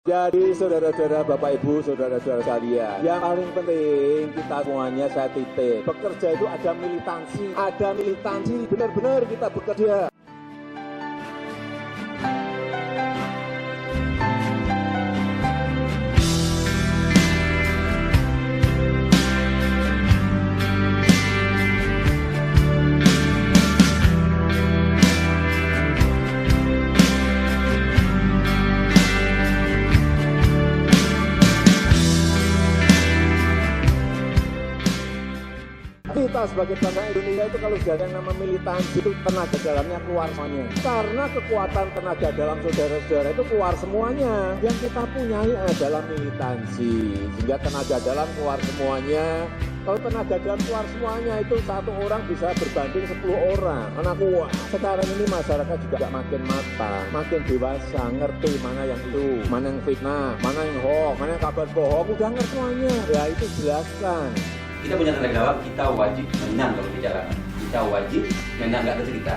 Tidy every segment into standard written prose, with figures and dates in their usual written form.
Jadi saudara-saudara, Bapak Ibu, saudara-saudara sekalian, yang paling penting kita semuanya saya titip, bekerja itu ada militansi, benar-benar kita bekerja. Kita sebagai bangsa Indonesia itu kalau sudah yang nama militansi itu tenaga dalamnya keluar semuanya. Karena kekuatan tenaga dalam saudara-saudara itu keluar semuanya. Yang kita punyai adalah militansi. Sehingga tenaga dalam keluar semuanya. Kalau tenaga dalam keluar semuanya itu satu orang bisa berbanding 10 orang. Anak kuat. Sekarang ini masyarakat juga makin matang, makin dewasa, ngerti mana yang itu, mana yang fitnah, mana yang hoax, mana yang kabar bohong, udah ngerti semuanya. Ya itu jelaskan. Kita punya tanggung jawab, kita wajib menang kalau bicara. Kita wajib menang, nggak ada cerita.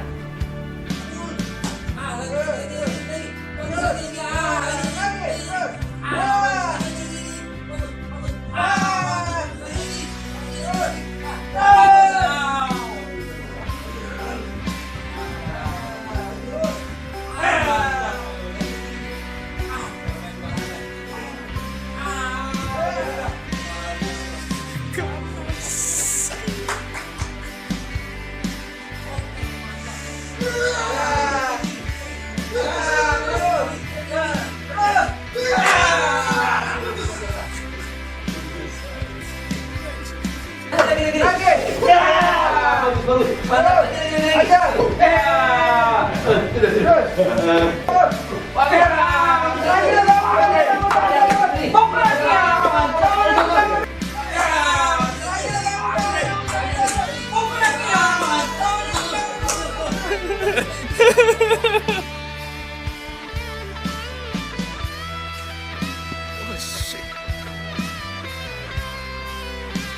Oh shit.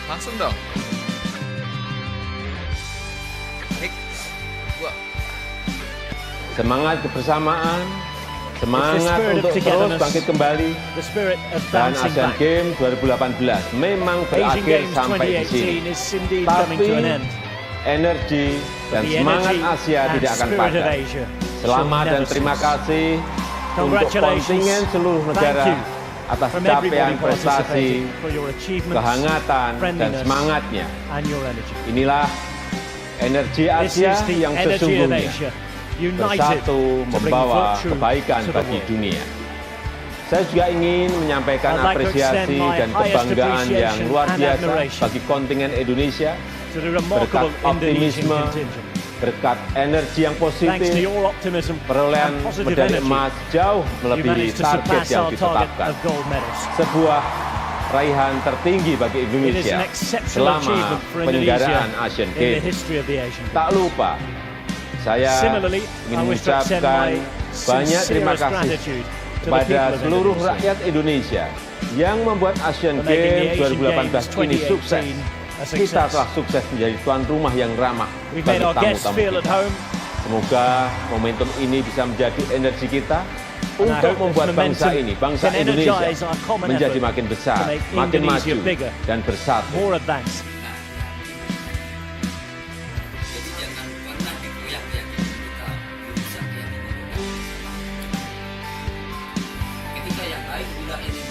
Langsung dong. Baik. Gua. Semangat kebersamaan, semangat untuk terus bangkit kembali. Dan Asian Games 2018 memang berakhir sampai di sini. Tapi energi dan semangat Asia tidak akan padam. Selamat dan terima kasih untuk kontingen seluruh negara atas capaian prestasi, kehangatan, dan semangatnya. Inilah energi Asia yang sesungguhnya bersatu membawa kebaikan bagi dunia. Saya juga ingin menyampaikan apresiasi dan kebanggaan yang luar biasa bagi kontingen Indonesia berkat optimisme, berkat energi yang positif, perolehan medali emas jauh melebihi target yang ditetapkan. Sebuah raihan tertinggi bagi Indonesia selama penyelenggaraan Asian Games. Tak lupa, saya ingin mengucapkan banyak terima kasih kepada seluruh rakyat Indonesia yang membuat Asian Games 2018 ini sukses. Kita telah sukses menjadi tuan rumah yang ramah bagi tamu-tamu kita. Semoga momentum ini bisa menjadi energi kita untuk membuat bangsa ini, bangsa Indonesia, menjadi makin besar, makin maju, dan bersatu. Jadi jangan pernah digoyah-goyah kita berusaha yang ini. Ketika yang lain bilang ini